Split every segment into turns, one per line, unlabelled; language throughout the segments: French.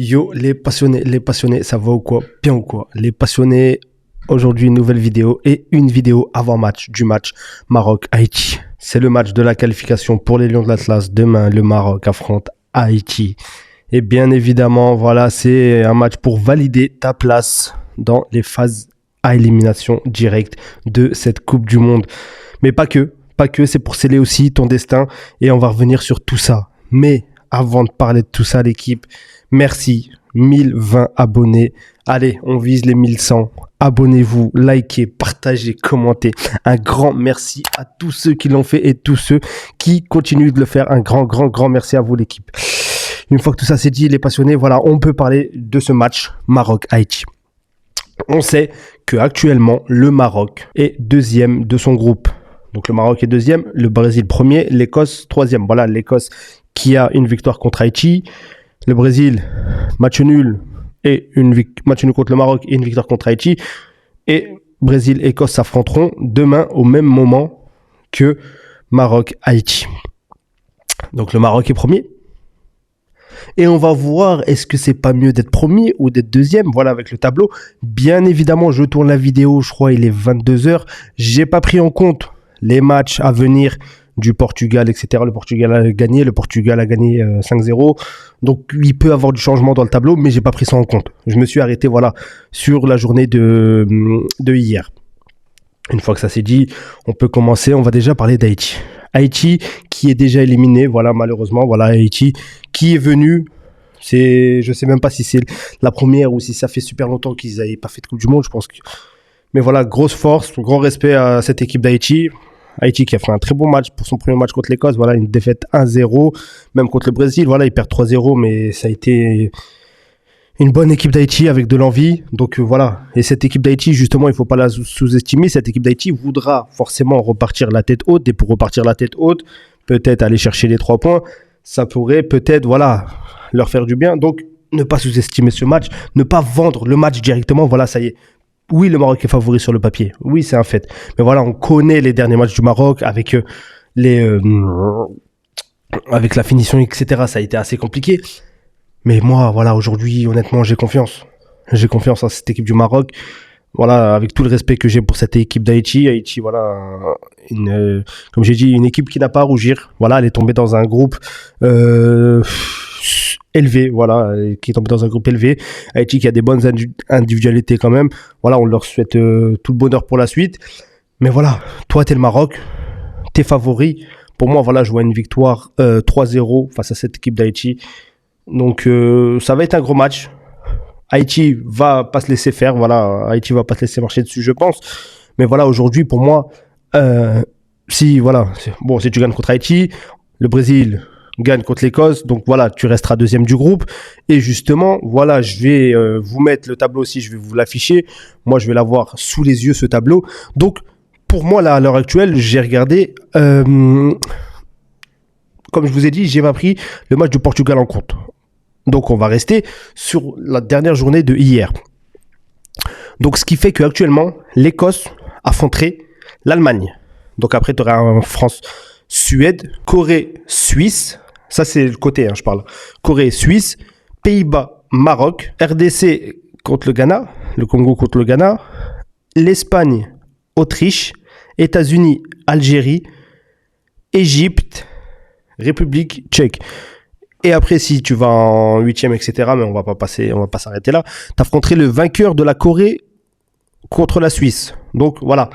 Yo, les passionnés, ça va ou quoi? Bien ou quoi? Les passionnés, aujourd'hui, une nouvelle vidéo et une vidéo avant-match du match Maroc-Haïti. C'est le match de la qualification pour les Lions de l'Atlas. Demain, le Maroc affronte Haïti. Et bien évidemment, voilà, c'est un match pour valider ta place dans les phases à élimination directe de cette Coupe du Monde. Mais pas que, c'est pour sceller aussi ton destin et on va revenir sur tout ça. Mais avant de parler de tout ça, l'équipe, merci, 1020 abonnés. Allez, on vise les 1100. Abonnez-vous, likez, partagez, commentez. Un grand merci à tous ceux qui l'ont fait et tous ceux qui continuent de le faire. Un grand merci à vous, l'équipe. Une fois que tout ça c'est dit, les passionnés, voilà, on peut parler de ce match Maroc-Haïti. On sait qu'actuellement, le Maroc est deuxième de son groupe. Donc le Maroc est deuxième, le Brésil premier, l'Écosse troisième. Voilà, l'Écosse qui a une victoire contre Haïti. Le Brésil, match nul match nul contre le Maroc et une victoire contre Haïti. Et Brésil et Écosse s'affronteront demain au même moment que Maroc-Haïti. Donc le Maroc est premier. Et on va voir, est-ce que c'est pas mieux d'être premier ou d'être deuxième? Voilà, avec le tableau. Bien évidemment, je tourne la vidéo, je crois il est 22h. J'ai pas pris en compte les matchs à venir du Portugal, etc. Le Portugal a gagné 5-0. Donc, il peut y avoir du changement dans le tableau, mais j'ai pas pris ça en compte. Je me suis arrêté, voilà, sur la journée de hier. Une fois que ça c'est dit, on peut commencer. On va déjà parler d'Haïti. Haïti qui est déjà éliminé, voilà, malheureusement, voilà, Haïti qui est venu. Je sais même pas si c'est la première ou si ça fait super longtemps qu'ils n'avaient pas fait de Coupe du Monde, je pense que. Mais voilà, grosse force, grand respect à cette équipe d'Haïti. Haïti qui a fait un très bon match pour son premier match contre l'Écosse, voilà, une défaite 1-0, même contre le Brésil, voilà, ils perdent 3-0, mais ça a été une bonne équipe d'Haïti avec de l'envie, donc voilà. Et cette équipe d'Haïti, justement, il ne faut pas la sous-estimer. Cette équipe d'Haïti voudra forcément repartir la tête haute, et pour repartir la tête haute, peut-être aller chercher les 3 points, ça pourrait peut-être, voilà, leur faire du bien. Donc, ne pas sous-estimer ce match, ne pas vendre le match directement, voilà, ça y est. Oui, le Maroc est favori sur le papier, oui, c'est un fait. Mais voilà, on connaît les derniers matchs du Maroc avec avec la finition, etc. Ça a été assez compliqué. Mais moi, voilà, aujourd'hui, honnêtement, j'ai confiance. J'ai confiance en cette équipe du Maroc. Voilà, avec tout le respect que j'ai pour cette équipe d'Haïti. Haïti, voilà, comme j'ai dit, une équipe qui n'a pas à rougir. Voilà, elle est tombée dans un groupe élevé, voilà, qui est tombé dans un groupe élevé. Haïti qui a des bonnes individualités quand même. Voilà, on leur souhaite tout le bonheur pour la suite. Mais voilà, toi, t'es le Maroc, t'es favori. Pour moi, voilà, je vois une victoire 3-0 face à cette équipe d'Haïti. Donc, ça va être un gros match. Haïti va pas se laisser faire, voilà. Haïti va pas se laisser marcher dessus, je pense. Mais voilà, aujourd'hui, pour moi, si tu gagnes contre Haïti, le Brésil gagne contre l'Écosse, donc voilà, tu resteras deuxième du groupe. Et justement, voilà, je vais vous mettre le tableau aussi, je vais vous l'afficher. Moi, je vais l'avoir sous les yeux, ce tableau. Donc, pour moi, là, à l'heure actuelle, j'ai regardé, comme je vous ai dit, j'ai pas pris le match du Portugal en compte. Donc, on va rester sur la dernière journée de hier. Donc, ce qui fait qu'actuellement, l'Écosse affronterait l'Allemagne. Donc, après, tu auras un France-Suède, Corée-Suisse. Ça, c'est le côté, je parle. Corée-Suisse, Pays-Bas, Maroc, RDC contre le Ghana, le Congo contre le Ghana, l'Espagne, Autriche, États-Unis, Algérie, Égypte, République tchèque. Et après, si tu vas en 8e, etc., mais on va pas s'arrêter là, t'affronterais le vainqueur de la Corée contre la Suisse. Donc, voilà.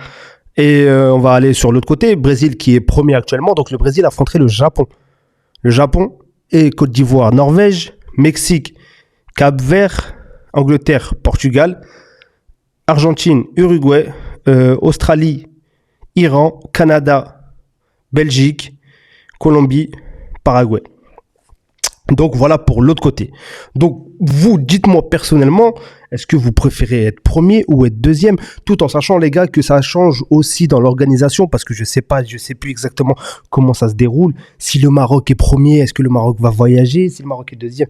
Et on va aller sur l'autre côté, Brésil qui est premier actuellement, donc le Brésil affronterait le Japon. Le Japon et Côte d'Ivoire, Norvège, Mexique, Cap-Vert, Angleterre, Portugal, Argentine, Uruguay, Australie, Iran, Canada, Belgique, Colombie, Paraguay. Donc voilà pour l'autre côté. Donc vous, dites-moi personnellement, est-ce que vous préférez être premier ou être deuxième, tout en sachant les gars que ça change aussi dans l'organisation, parce que je sais plus exactement comment ça se déroule. Si le Maroc est premier, est-ce que le Maroc va voyager? Si le Maroc est deuxième,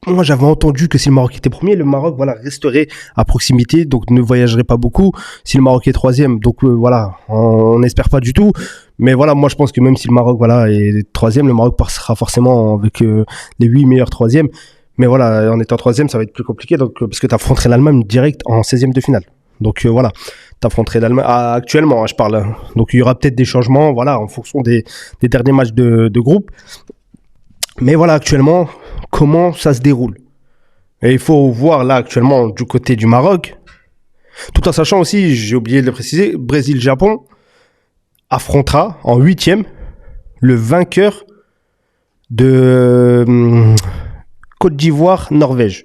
moi j'avais entendu que si le Maroc était premier, le Maroc voilà resterait à proximité, donc ne voyagerait pas beaucoup. Si le Maroc est troisième, donc voilà, on n'espère pas du tout. Mais voilà, moi je pense que même si le Maroc voilà est troisième, le Maroc passera forcément avec les 8 meilleurs troisièmes. Mais voilà, en étant troisième, ça va être plus compliqué, donc, parce que tu affronterais l'Allemagne direct en 16e de finale. Donc voilà, tu affronterais l'Allemagne actuellement, hein, je parle. Hein. Donc il y aura peut-être des changements, voilà, en fonction des derniers matchs de groupe. Mais voilà, actuellement, comment ça se déroule. Et il faut voir là, actuellement, du côté du Maroc, tout en sachant aussi, j'ai oublié de le préciser, Brésil-Japon affrontera en 8e le vainqueur de Côte d'Ivoire-Norvège.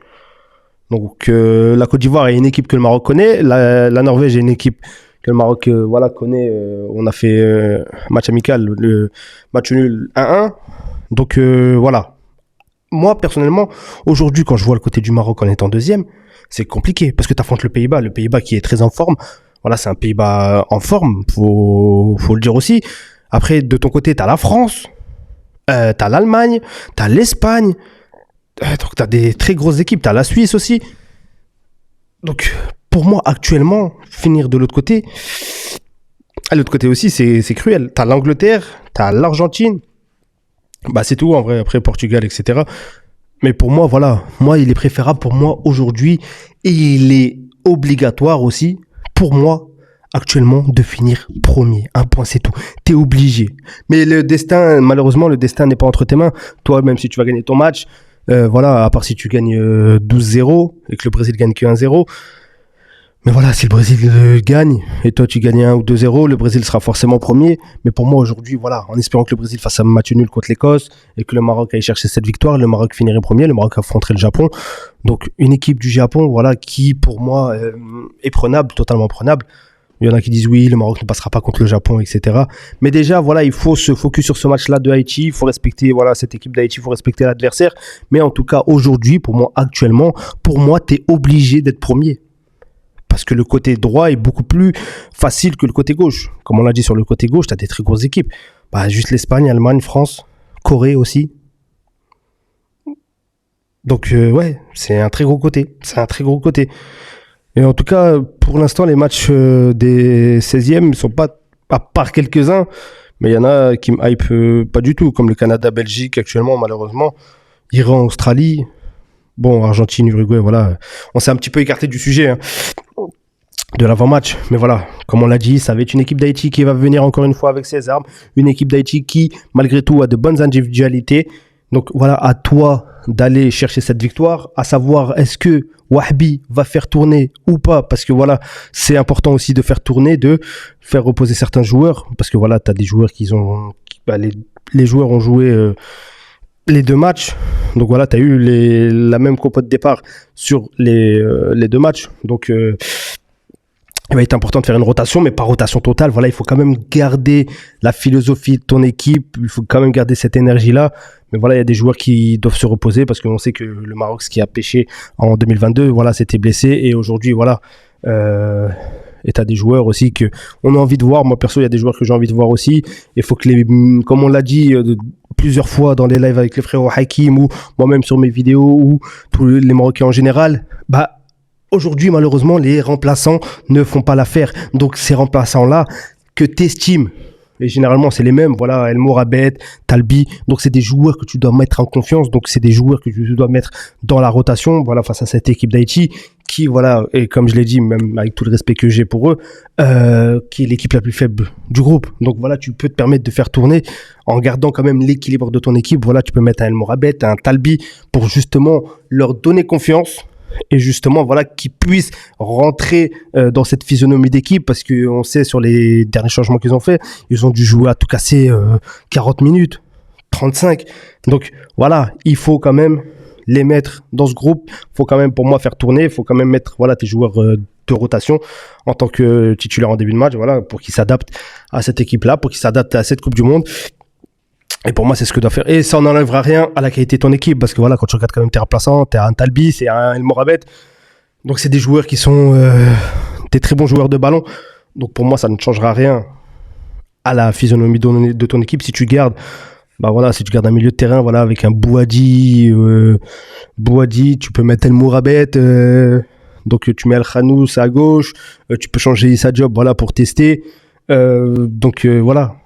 Donc la Côte d'Ivoire est une équipe que le Maroc connaît, la Norvège est une équipe que le Maroc connaît. On a fait match amical, le match nul 1-1. Donc voilà. Moi personnellement, aujourd'hui quand je vois le côté du Maroc en étant deuxième, c'est compliqué parce que tu affrontes le Pays-Bas qui est très en forme. Voilà, c'est un Pays-Bas en forme, faut le dire aussi. Après, de ton côté, t'as la France, t'as l'Allemagne, t'as l'Espagne. Donc t'as des très grosses équipes, t'as la Suisse aussi. Donc pour moi actuellement, finir de l'autre côté, à l'autre côté aussi c'est cruel. T'as l'Angleterre, t'as l'Argentine, bah c'est tout en vrai, après Portugal, etc. Mais pour moi, voilà, moi il est préférable pour moi aujourd'hui et il est obligatoire aussi pour moi actuellement de finir premier. Un point, c'est tout. T'es obligé. Mais le destin, malheureusement, le destin n'est pas entre tes mains. Toi, même si tu vas gagner ton match, voilà, à part si tu gagnes 12-0 et que le Brésil gagne que 1-0. Mais voilà, si le Brésil gagne et toi tu gagnes 1 ou 2-0, le Brésil sera forcément premier. Mais pour moi aujourd'hui, voilà, en espérant que le Brésil fasse un match nul contre l'Écosse et que le Maroc aille chercher cette victoire, le Maroc finirait premier, le Maroc affronterait le Japon. Donc une équipe du Japon, voilà, qui pour moi est prenable, totalement prenable. Il y en a qui disent oui, le Maroc ne passera pas contre le Japon, etc. Mais déjà, voilà, il faut se focus sur ce match-là de Haïti. Il faut respecter, voilà, cette équipe d'Haïti, il faut respecter l'adversaire. Mais en tout cas, aujourd'hui, pour moi, actuellement, pour moi, t'es obligé d'être premier. Parce que le côté droit est beaucoup plus facile que le côté gauche. Comme on l'a dit sur le côté gauche, t'as des très grosses équipes. Bah, juste l'Espagne, Allemagne, France, Corée aussi. Donc, ouais, c'est un très gros côté. C'est un très gros côté. Et en tout cas, pour l'instant, les matchs des 16e ne sont pas, à part quelques-uns, mais il y en a qui me hype pas du tout, comme le Canada-Belgique actuellement, malheureusement. Iran-Australie. Bon, Argentine, Uruguay, voilà. On s'est un petit peu écarté du sujet, hein, de l'avant-match. Mais voilà, comme on l'a dit, ça va être une équipe d'Haïti qui va venir encore une fois avec ses armes. Une équipe d'Haïti qui, malgré tout, a de bonnes individualités. Donc voilà, à toi d'aller chercher cette victoire, à savoir est-ce que Wahbi va faire tourner ou pas, parce que voilà, c'est important aussi de faire tourner, de faire reposer certains joueurs, parce que voilà, tu as des joueurs les joueurs ont joué les deux matchs, donc voilà, tu as eu la même compo de départ sur les deux matchs, donc il va être important de faire une rotation, mais pas rotation totale. Voilà, il faut quand même garder la philosophie de ton équipe. Il faut quand même garder cette énergie-là. Mais voilà, il y a des joueurs qui doivent se reposer parce qu'on sait que le Maroc, ce qui a pêché en 2022, voilà, c'était blessé. Et aujourd'hui, voilà, et t'as des joueurs aussi que on a envie de voir. Moi, perso, il y a des joueurs que j'ai envie de voir aussi. Il faut que comme on l'a dit plusieurs fois dans les lives avec les frères Hakim ou moi-même sur mes vidéos ou tous les Marocains en général, bah, aujourd'hui, malheureusement, les remplaçants ne font pas l'affaire. Donc, ces remplaçants-là, que t'estimes, et généralement, c'est les mêmes, voilà, El Morabet, Talbi. Donc, c'est des joueurs que tu dois mettre en confiance. Donc, c'est des joueurs que tu dois mettre dans la rotation, voilà, face à cette équipe d'Haïti, qui, voilà, et comme je l'ai dit, même avec tout le respect que j'ai pour eux, qui est l'équipe la plus faible du groupe. Donc, voilà, tu peux te permettre de faire tourner en gardant quand même l'équilibre de ton équipe. Voilà, tu peux mettre un El Morabet, un Talbi, pour justement leur donner confiance. Et justement, voilà, qu'ils puissent rentrer dans cette physionomie d'équipe, parce qu'on sait sur les derniers changements qu'ils ont fait, ils ont dû jouer à tout casser 40 minutes, 35. Donc voilà, il faut quand même les mettre dans ce groupe. Il faut quand même, pour moi, faire tourner. Il faut quand même mettre, voilà, tes joueurs de rotation en tant que titulaire en début de match, voilà, pour qu'ils s'adaptent à cette équipe-là, pour qu'ils s'adaptent à cette Coupe du Monde. Et pour moi, c'est ce que doit faire. Et ça n'enlèvera rien à la qualité de ton équipe. Parce que voilà, quand tu regardes quand même tes remplaçants, t'es un Talbi, c'est un El Morabet. Donc, c'est des joueurs qui sont des très bons joueurs de ballon. Donc, pour moi, ça ne changera rien à la physionomie de ton équipe. Si tu gardes, bah voilà, si tu gardes un milieu de terrain, voilà, avec un Bouhaddi, tu peux mettre El Morabet, donc tu mets El Khanous à gauche, tu peux changer Issa Diop, voilà, pour tester. Voilà.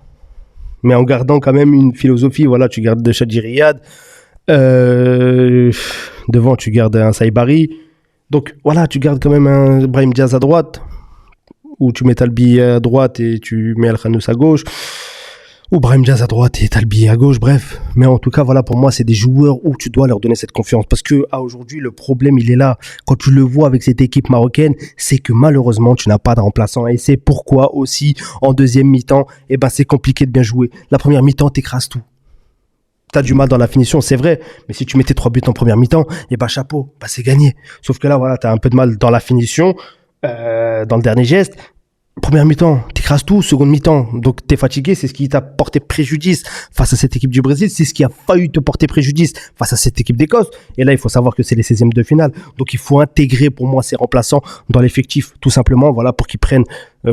Mais en gardant quand même une philosophie, voilà, tu gardes Chadji Riyad, Devant, tu gardes un Saïbari. Donc voilà, tu gardes quand même un Brahim Diaz à droite, ou tu mets Talbi à droite et tu mets Al-Khanous à gauche, ou Brahim Diaz à droite et Talbi à gauche, bref. Mais en tout cas, voilà, pour moi, c'est des joueurs où tu dois leur donner cette confiance. Parce que aujourd'hui, le problème, il est là. Quand tu le vois avec cette équipe marocaine, c'est que malheureusement, tu n'as pas de remplaçant. Et c'est pourquoi aussi, en deuxième mi-temps, c'est compliqué de bien jouer. La première mi-temps, t'écrases tout. T'as du mal dans la finition, c'est vrai, mais si tu mettais 3 buts en première mi-temps, chapeau, c'est gagné. Sauf que là, voilà, t'as un peu de mal dans la finition, dans le dernier geste. Première mi-temps, t'écrases tout. Seconde mi-temps, donc t'es fatigué. C'est ce qui t'a porté préjudice face à cette équipe du Brésil. C'est ce qui a failli te porter préjudice face à cette équipe d'Écosse. Et là, il faut savoir que c'est les 16e de finale. Donc, il faut intégrer pour moi ces remplaçants dans l'effectif, tout simplement, voilà, pour qu'ils prennent,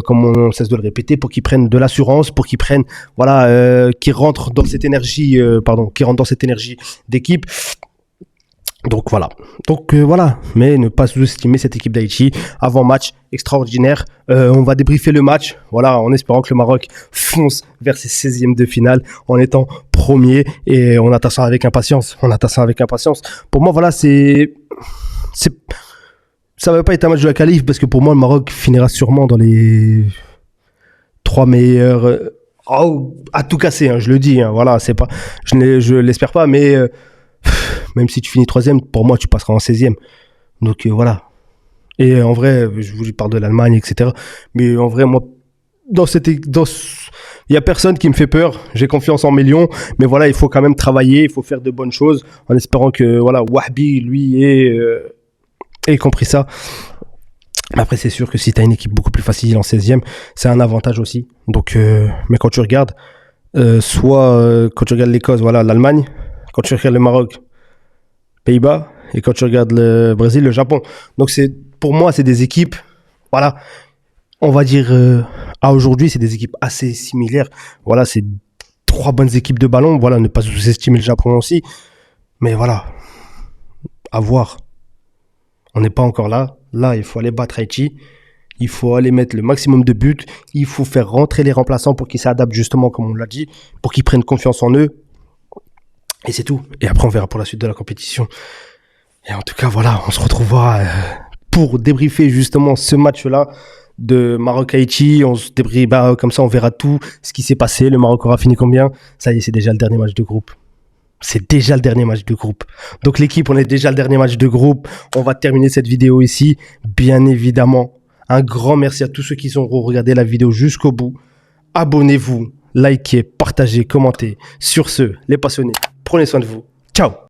comme on cesse de le répéter, pour qu'ils prennent de l'assurance, pour qu'ils prennent, voilà, qu'ils rentrent dans cette énergie, d'équipe. Donc voilà. Voilà. Mais ne pas sous-estimer cette équipe d'Haïti. Avant match extraordinaire. On va débriefer le match. Voilà, en espérant que le Maroc fonce vers ses 16e de finale en étant premier. Et on attend ça avec impatience. Pour moi, voilà, ça va pas être un match de la qualif parce que pour moi, le Maroc finira sûrement dans les 3 meilleurs. À tout casser, hein, je le dis. Hein, voilà, c'est pas. Je l'espère pas, mais. Même si tu finis 3e, pour moi, tu passeras en 16e. Donc, voilà. Et en vrai, je vous parle de l'Allemagne, etc. Mais en vrai, moi, il y a personne qui me fait peur. J'ai confiance en mes lions. Mais voilà, il faut quand même travailler. Il faut faire de bonnes choses en espérant que, voilà, Wahbi, lui, ait compris ça. Après, c'est sûr que si tu as une équipe beaucoup plus facile en 16e, c'est un avantage aussi. Donc, mais quand tu regardes, quand tu regardes l'Écosse, voilà, l'Allemagne, quand tu regardes le Maroc, Pays-Bas, et quand tu regardes le Brésil, le Japon. Donc pour moi, c'est des équipes, voilà, on va dire, à aujourd'hui, c'est des équipes assez similaires. Voilà, c'est 3 bonnes équipes de ballon. Voilà, ne pas sous-estimer le Japon aussi. Mais voilà, à voir. On n'est pas encore là. Là, il faut aller battre Haïti. Il faut aller mettre le maximum de buts. Il faut faire rentrer les remplaçants pour qu'ils s'adaptent justement, comme on l'a dit, pour qu'ils prennent confiance en eux. Et c'est tout. Et après, on verra pour la suite de la compétition. Et en tout cas, voilà, on se retrouvera pour débriefer justement ce match-là de Maroc-Haïti. On se débriefe, comme ça, on verra tout ce qui s'est passé. Le Maroc aura fini combien? Ça y est, c'est déjà le dernier match de groupe. Donc l'équipe, on est déjà le dernier match de groupe. On va terminer cette vidéo ici. Bien évidemment, un grand merci à tous ceux qui ont regardé la vidéo jusqu'au bout. Abonnez-vous, likez, partagez, commentez. Sur ce, les passionnés, prenez soin de vous. Ciao!